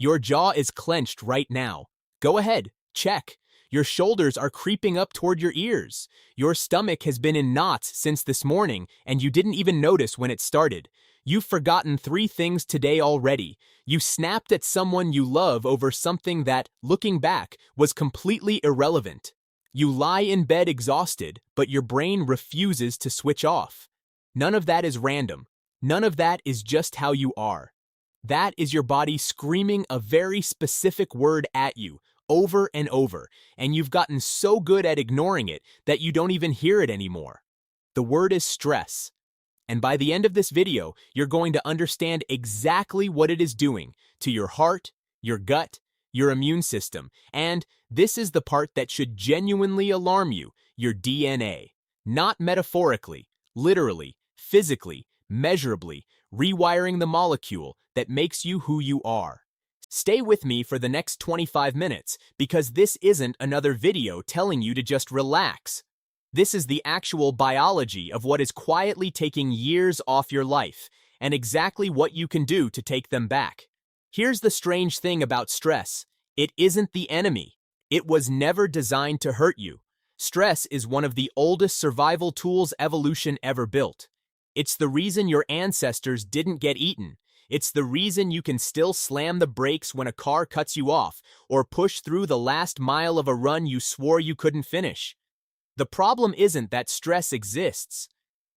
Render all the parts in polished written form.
Your jaw is clenched right now. Go ahead, check. Your shoulders are creeping up toward your ears. Your stomach has been in knots since this morning, and you didn't even notice when it started. You've forgotten 3 things today already. You snapped at someone you love over something that, looking back, was completely irrelevant. You lie in bed exhausted, but your brain refuses to switch off. None of that is random. None of that is just how you are. That is your body screaming a very specific word at you, over and over, and you've gotten so good at ignoring it that you don't even hear it anymore. The word is stress. And by the end of this video, you're going to understand exactly what it is doing to your heart, your gut, your immune system, and this is the part that should genuinely alarm you, your DNA. Not metaphorically, literally, physically, measurably, rewiring the molecule that makes you who you are. Stay with me for the next 25 minutes because this isn't another video telling you to just relax. This is the actual biology of what is quietly taking years off your life and exactly what you can do to take them back. Here's the strange thing about stress. It isn't the enemy. It was never designed to hurt you. Stress is one of the oldest survival tools evolution ever built. It's the reason your ancestors didn't get eaten. It's the reason you can still slam the brakes when a car cuts you off or push through the last mile of a run you swore you couldn't finish. The problem isn't that stress exists.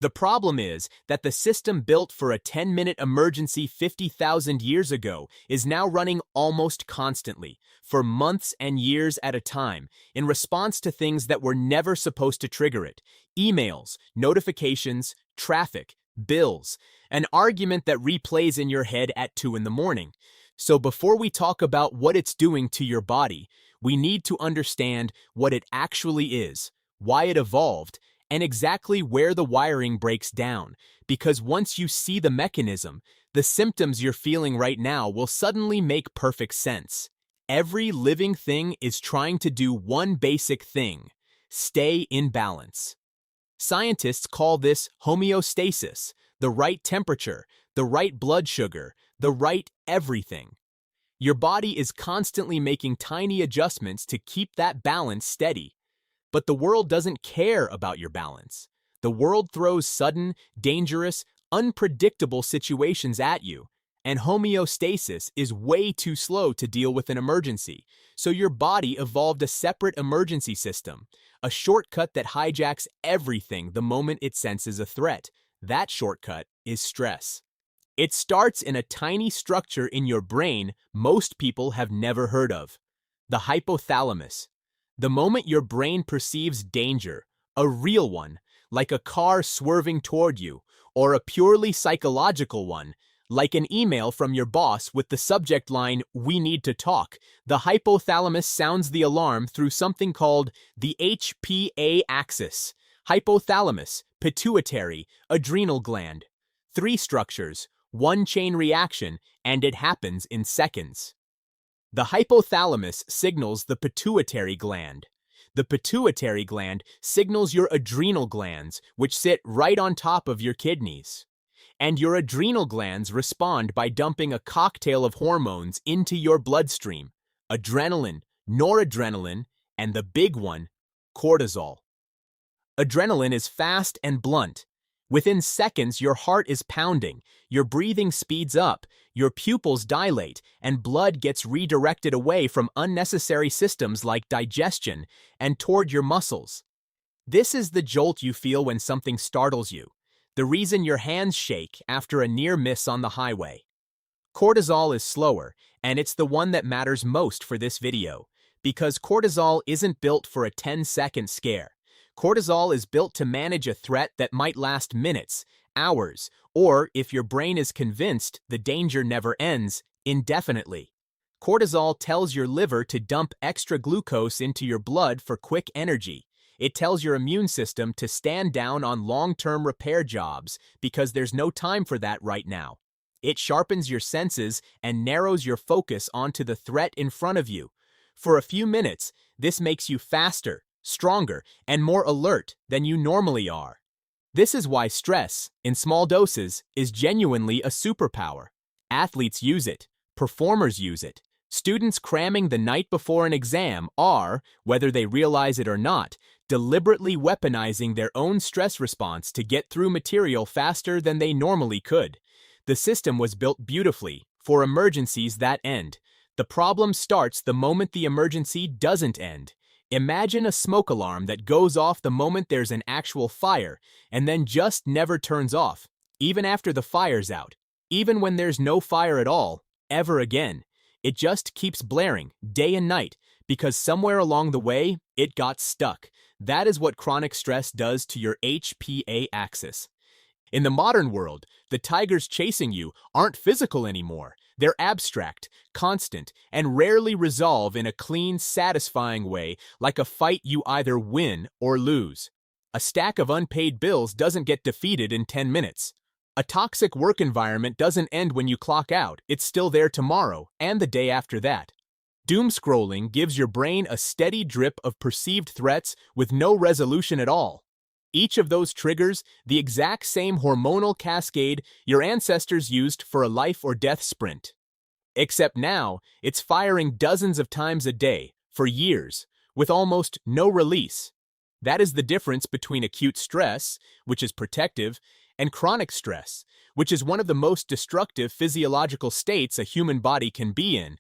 The problem is that the system built for a 10-minute emergency 50,000 years ago is now running almost constantly, for months and years at a time, in response to things that were never supposed to trigger it. Emails, notifications, traffic, bills, an argument that replays in your head at 2 in the morning. So before we talk about what it's doing to your body, we need to understand what it actually is, why it evolved, and exactly where the wiring breaks down, because once you see the mechanism, the symptoms you're feeling right now will suddenly make perfect sense. Every living thing is trying to do one basic thing: stay in balance. Scientists call this homeostasis, the right temperature, the right blood sugar, the right everything. Your body is constantly making tiny adjustments to keep that balance steady. But the world doesn't care about your balance. The world throws sudden, dangerous, unpredictable situations at you, and homeostasis is way too slow to deal with an emergency. So your body evolved a separate emergency system, a shortcut that hijacks everything the moment it senses a threat. That shortcut is stress. It starts in a tiny structure in your brain most people have never heard of: the hypothalamus. The moment your brain perceives danger, a real one, like a car swerving toward you, or a purely psychological one, like an email from your boss with the subject line, "We need to talk," the hypothalamus sounds the alarm through something called the HPA axis. Hypothalamus, pituitary, adrenal gland. 3 structures, 1 chain reaction, and it happens in seconds. The hypothalamus signals the pituitary gland. The pituitary gland signals your adrenal glands, which sit right on top of your kidneys. And your adrenal glands respond by dumping a cocktail of hormones into your bloodstream: adrenaline, noradrenaline, and the big one, cortisol. Adrenaline is fast and blunt. Within seconds, your heart is pounding, your breathing speeds up, your pupils dilate, and blood gets redirected away from unnecessary systems like digestion and toward your muscles. This is the jolt you feel when something startles you, the reason your hands shake after a near miss on the highway. Cortisol is slower, and it's the one that matters most for this video, because cortisol isn't built for a 10-second scare. Cortisol is built to manage a threat that might last minutes, hours, or, if your brain is convinced the danger never ends, indefinitely. Cortisol tells your liver to dump extra glucose into your blood for quick energy. It tells your immune system to stand down on long-term repair jobs because there's no time for that right now. It sharpens your senses and narrows your focus onto the threat in front of you. For a few minutes, this makes you faster, stronger, and more alert than you normally are. This is why stress, in small doses, is genuinely a superpower. Athletes use it, performers use it, Students cramming the night before an exam are, whether they realize it or not, deliberately weaponizing their own stress response to get through material faster than they normally could. The system was built beautifully for emergencies that end. The problem starts the moment the emergency doesn't end. Imagine a smoke alarm that goes off the moment there's an actual fire and then just never turns off, even after the fire's out, even when there's no fire at all, ever again. It just keeps blaring, day and night, because somewhere along the way, it got stuck. That is what chronic stress does to your HPA axis. In the modern world, the tigers chasing you aren't physical anymore. They're abstract, constant, and rarely resolve in a clean, satisfying way, like a fight you either win or lose. A stack of unpaid bills doesn't get defeated in 10 minutes. A toxic work environment doesn't end when you clock out. It's still there tomorrow and the day after that. Doom scrolling gives your brain a steady drip of perceived threats with no resolution at all. Each of those triggers the exact same hormonal cascade your ancestors used for a life or death sprint. Except now, it's firing dozens of times a day, for years, with almost no release. That is the difference between acute stress, which is protective, and chronic stress, which is one of the most destructive physiological states a human body can be in.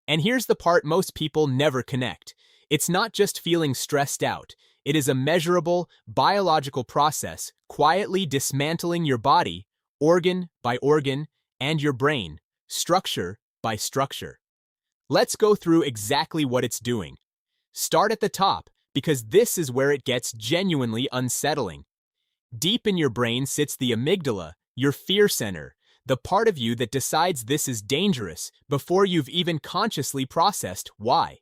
And here's the part most people never connect. It's not just feeling stressed out. It is a measurable, biological process quietly dismantling your body, organ by organ, and your brain, structure by structure. Let's go through exactly what it's doing. Start at the top, because this is where it gets genuinely unsettling. Deep in your brain sits the amygdala, your fear center, the part of you that decides this is dangerous before you've even consciously processed why.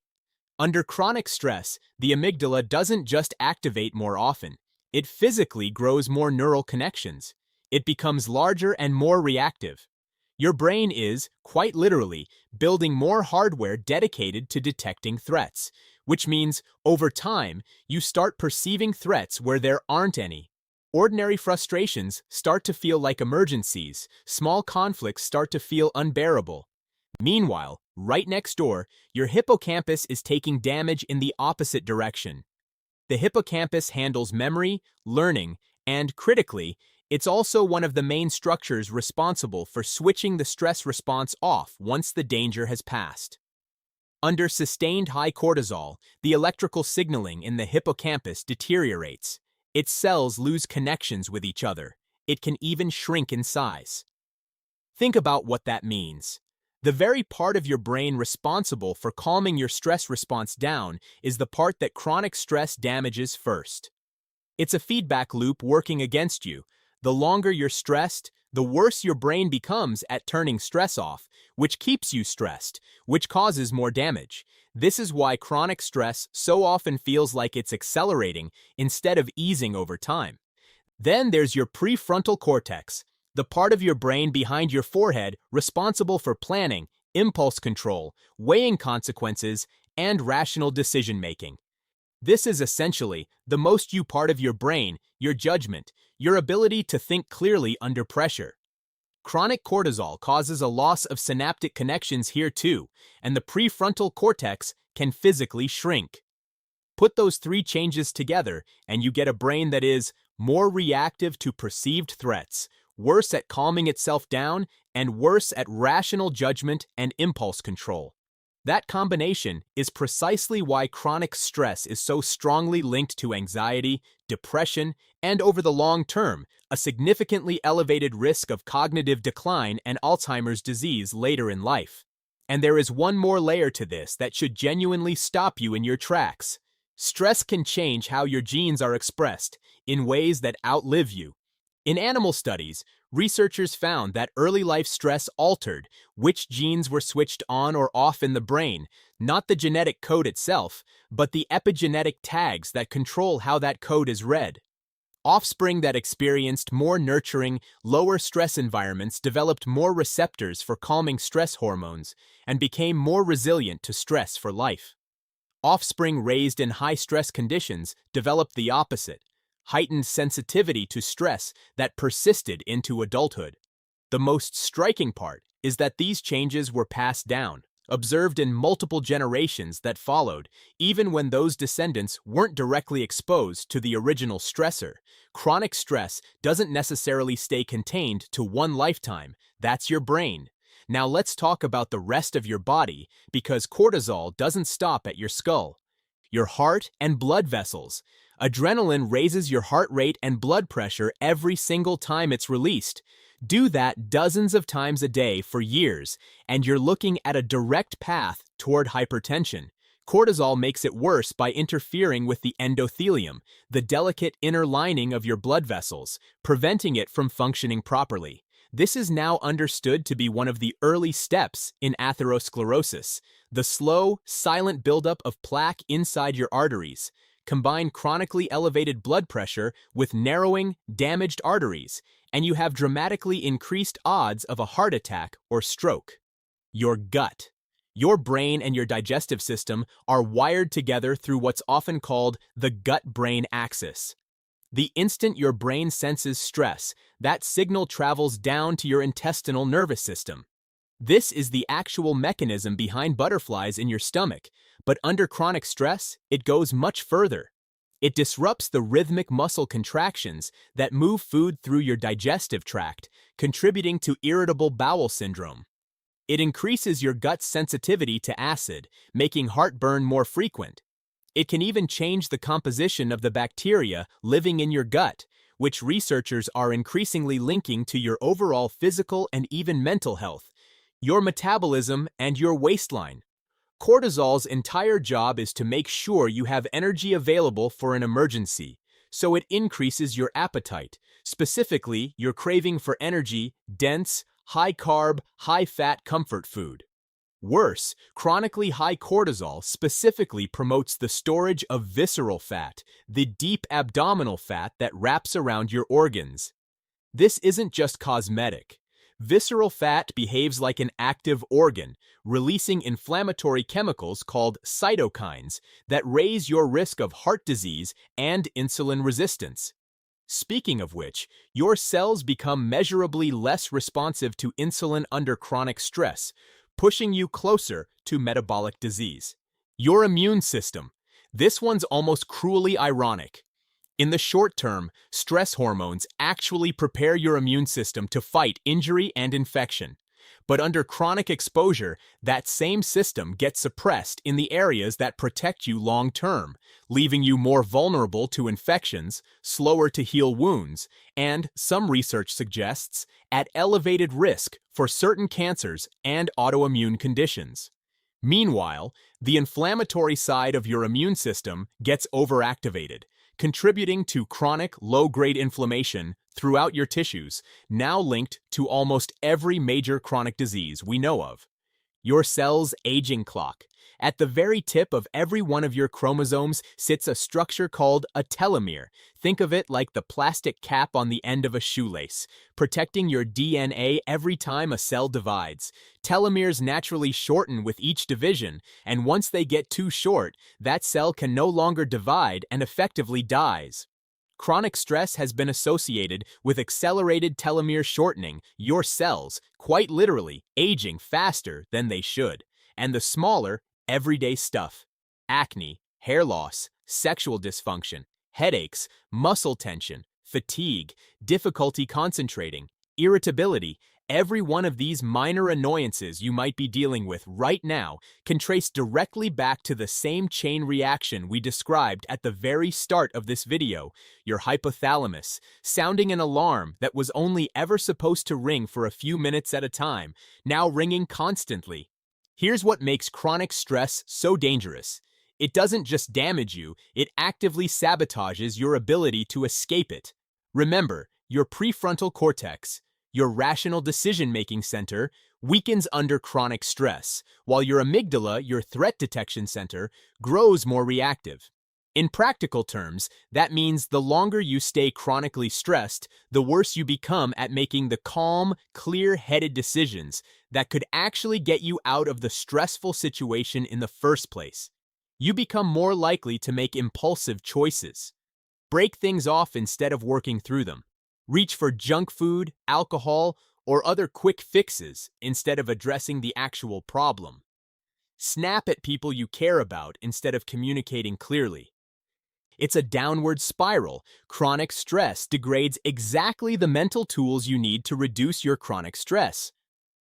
Under chronic stress, the amygdala doesn't just activate more often. It physically grows more neural connections. It becomes larger and more reactive. Your brain is, quite literally, building more hardware dedicated to detecting threats, which means, over time, you start perceiving threats where there aren't any. Ordinary frustrations start to feel like emergencies. Small conflicts start to feel unbearable. Meanwhile, right next door, your hippocampus is taking damage in the opposite direction. The hippocampus handles memory, learning, and, critically, it's also one of the main structures responsible for switching the stress response off once the danger has passed. Under sustained high cortisol, the electrical signaling in the hippocampus deteriorates. Its cells lose connections with each other. It can even shrink in size. Think about what that means. The very part of your brain responsible for calming your stress response down is the part that chronic stress damages first. It's a feedback loop working against you. The longer you're stressed, the worse your brain becomes at turning stress off, which keeps you stressed, which causes more damage. This is why chronic stress so often feels like it's accelerating instead of easing over time. Then there's your prefrontal cortex, the part of your brain behind your forehead responsible for planning, impulse control, weighing consequences, and rational decision-making. This is essentially the most you part of your brain, your judgment, your ability to think clearly under pressure. Chronic cortisol causes a loss of synaptic connections here too, and the prefrontal cortex can physically shrink. Put those three changes together, and you get a brain that is more reactive to perceived threats, worse at calming itself down, and worse at rational judgment and impulse control. That combination is precisely why chronic stress is so strongly linked to anxiety, depression, and over the long term, a significantly elevated risk of cognitive decline and Alzheimer's disease later in life. And there is one more layer to this that should genuinely stop you in your tracks. Stress can change how your genes are expressed in ways that outlive you. In animal studies, researchers found that early life stress altered which genes were switched on or off in the brain, not the genetic code itself, but the epigenetic tags that control how that code is read. Offspring that experienced more nurturing, lower stress environments developed more receptors for calming stress hormones and became more resilient to stress for life. Offspring raised in high-stress conditions developed the opposite, heightened sensitivity to stress that persisted into adulthood. The most striking part is that these changes were passed down. observed in multiple generations that followed, even when those descendants weren't directly exposed to the original stressor. Chronic stress doesn't necessarily stay contained to one lifetime. That's your brain. Now let's talk about the rest of your body, because cortisol doesn't stop at your skull. Your heart and blood vessels. Adrenaline raises your heart rate and blood pressure every single time it's released. Do that dozens of times a day for years, and you're looking at a direct path toward hypertension. Cortisol makes it worse by interfering with the endothelium, the delicate inner lining of your blood vessels, preventing it from functioning properly. This is now understood to be one of the early steps in atherosclerosis, the slow, silent buildup of plaque inside your arteries. Combine chronically elevated blood pressure with narrowing, damaged arteries, and you have dramatically increased odds of a heart attack or stroke. Your gut. Your brain and your digestive system are wired together through what's often called the gut-brain axis. The instant your brain senses stress, that signal travels down to your intestinal nervous system. This is the actual mechanism behind butterflies in your stomach, but under chronic stress, it goes much further. It disrupts the rhythmic muscle contractions that move food through your digestive tract, contributing to irritable bowel syndrome. It increases your gut's sensitivity to acid, making heartburn more frequent. It can even change the composition of the bacteria living in your gut, which researchers are increasingly linking to your overall physical and even mental health, your metabolism, and your waistline. Cortisol's entire job is to make sure you have energy available for an emergency, so it increases your appetite, specifically your craving for energy, dense, high-carb, high-fat comfort food. Worse, chronically high cortisol specifically promotes the storage of visceral fat, the deep abdominal fat that wraps around your organs. This isn't just cosmetic. Visceral fat behaves like an active organ, releasing inflammatory chemicals called cytokines that raise your risk of heart disease and insulin resistance. Speaking of which, your cells become measurably less responsive to insulin under chronic stress, pushing you closer to metabolic disease. Your immune system. This one's almost cruelly ironic. In the short term, stress hormones actually prepare your immune system to fight injury and infection. But under chronic exposure, that same system gets suppressed in the areas that protect you long term, leaving you more vulnerable to infections, slower to heal wounds, and, some research suggests, at elevated risk for certain cancers and autoimmune conditions. Meanwhile, the inflammatory side of your immune system gets overactivated, contributing to chronic low-grade inflammation throughout your tissues, now linked to almost every major chronic disease we know of. Your cell's aging clock. At the very tip of every one of your chromosomes sits a structure called a telomere. Think of it like the plastic cap on the end of a shoelace, protecting your DNA every time a cell divides. Telomeres naturally shorten with each division, and once they get too short, that cell can no longer divide and effectively dies. Chronic stress has been associated with accelerated telomere shortening, your cells, quite literally, aging faster than they should. And the smaller, everyday stuff. Acne, hair loss, sexual dysfunction, headaches, muscle tension, fatigue, difficulty concentrating, irritability. Every one of these minor annoyances you might be dealing with right now can trace directly back to the same chain reaction we described at the very start of this video, your hypothalamus, sounding an alarm that was only ever supposed to ring for a few minutes at a time, now ringing constantly. Here's what makes chronic stress so dangerous. It doesn't just damage you, it actively sabotages your ability to escape it. Remember, your prefrontal cortex, your rational decision-making center, weakens under chronic stress, while your amygdala, your threat detection center, grows more reactive. In practical terms, that means the longer you stay chronically stressed, the worse you become at making the calm, clear-headed decisions that could actually get you out of the stressful situation in the first place. You become more likely to make impulsive choices. Break things off instead of working through them. Reach for junk food, alcohol, or other quick fixes instead of addressing the actual problem. Snap at people you care about instead of communicating clearly. It's a downward spiral. Chronic stress degrades exactly the mental tools you need to reduce your chronic stress.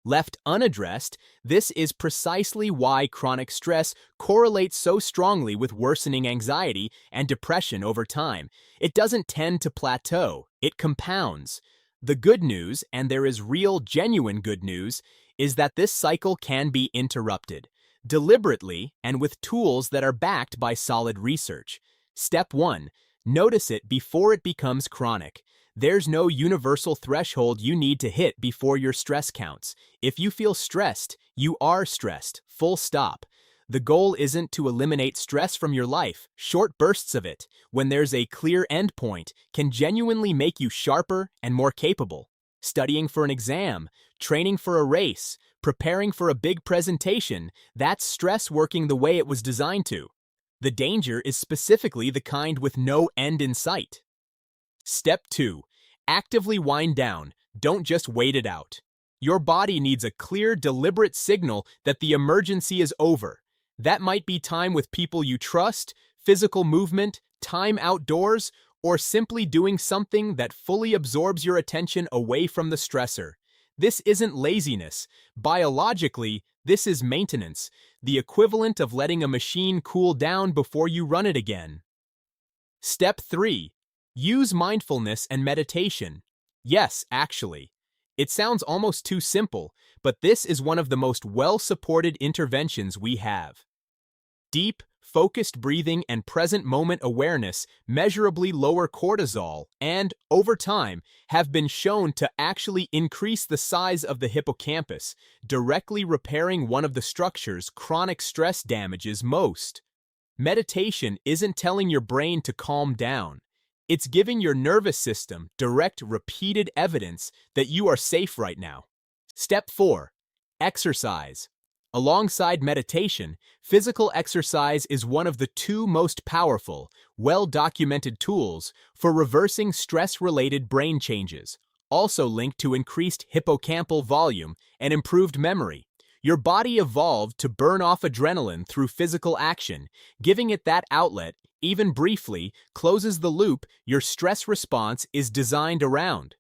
Left unaddressed, this is precisely why chronic stress correlates so strongly with worsening anxiety and depression over time. It doesn't tend to plateau, it compounds. The good news, and there is real, genuine good news, is that this cycle can be interrupted, deliberately and with tools that are backed by solid research. Step 1. Notice it before it becomes chronic. There's no universal threshold you need to hit before your stress counts. If you feel stressed, you are stressed. Full stop. The goal isn't to eliminate stress from your life. Short bursts of it, when there's a clear endpoint, can genuinely make you sharper and more capable. Studying for an exam, training for a race, preparing for a big presentation, that's stress working the way it was designed to. The danger is specifically the kind with no end in sight. Step 2. Actively wind down. Don't just wait it out. Your body needs a clear, deliberate signal that the emergency is over. That might be time with people you trust, physical movement, time outdoors, or simply doing something that fully absorbs your attention away from the stressor. This isn't laziness. Biologically, this is maintenance, the equivalent of letting a machine cool down before you run it again. Step 3. Use mindfulness and meditation. Yes, actually. It sounds almost too simple, but this is one of the most well-supported interventions we have. Deep, focused breathing and present moment awareness measurably lower cortisol and, over time, have been shown to actually increase the size of the hippocampus, directly repairing one of the structures chronic stress damages most. Meditation isn't telling your brain to calm down. It's giving your nervous system direct, repeated evidence that you are safe right now. Step 4. Exercise. Alongside meditation, physical exercise is one of the two most powerful, well-documented tools for reversing stress-related brain changes, also linked to increased hippocampal volume and improved memory. Your body evolved to burn off adrenaline through physical action. Giving it that outlet, even briefly, closes the loop your stress response is designed around.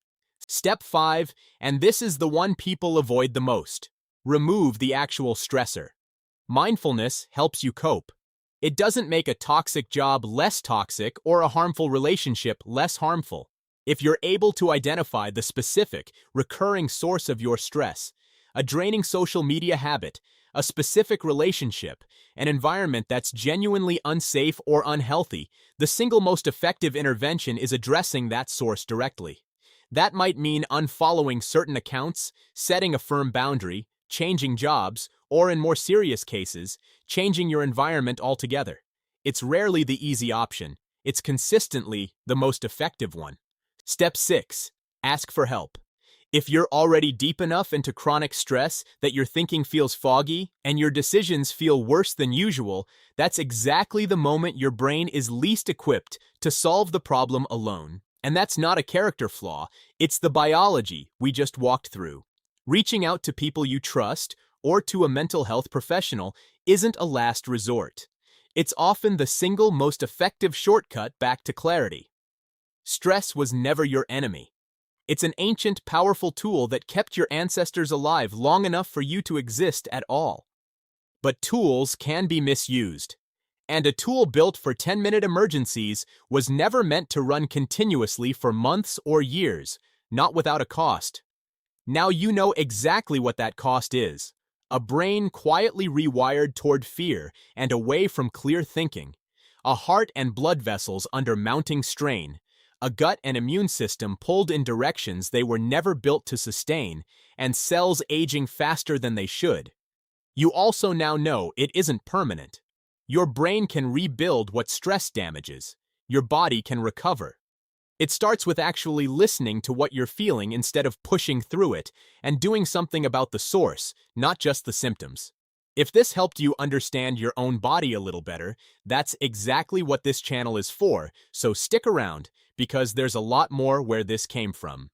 Step 5, and this is the one people avoid the most. Remove the actual stressor. Mindfulness helps you cope. It doesn't make a toxic job less toxic or a harmful relationship less harmful. If you're able to identify the specific, recurring source of your stress, a draining social media habit, a specific relationship, an environment that's genuinely unsafe or unhealthy, the single most effective intervention is addressing that source directly. That might mean unfollowing certain accounts, setting a firm boundary, changing jobs, or in more serious cases, changing your environment altogether. It's rarely the easy option. It's consistently the most effective one. Step 6. Ask for help. If you're already deep enough into chronic stress that your thinking feels foggy and your decisions feel worse than usual, that's exactly the moment your brain is least equipped to solve the problem alone. And that's not a character flaw, it's the biology we just walked through. Reaching out to people you trust or to a mental health professional isn't a last resort. It's often the single most effective shortcut back to clarity. Stress was never your enemy. It's an ancient, powerful tool that kept your ancestors alive long enough for you to exist at all. But tools can be misused. And a tool built for 10-minute emergencies was never meant to run continuously for months or years, not without a cost. Now you know exactly what that cost is. A brain quietly rewired toward fear and away from clear thinking. A heart and blood vessels under mounting strain. A gut and immune system pulled in directions they were never built to sustain, and cells aging faster than they should. You also now know it isn't permanent. Your brain can rebuild what stress damages. Your body can recover. It starts with actually listening to what you're feeling instead of pushing through it, and doing something about the source, not just the symptoms. If this helped you understand your own body a little better, that's exactly what this channel is for, so stick around, because there's a lot more where this came from.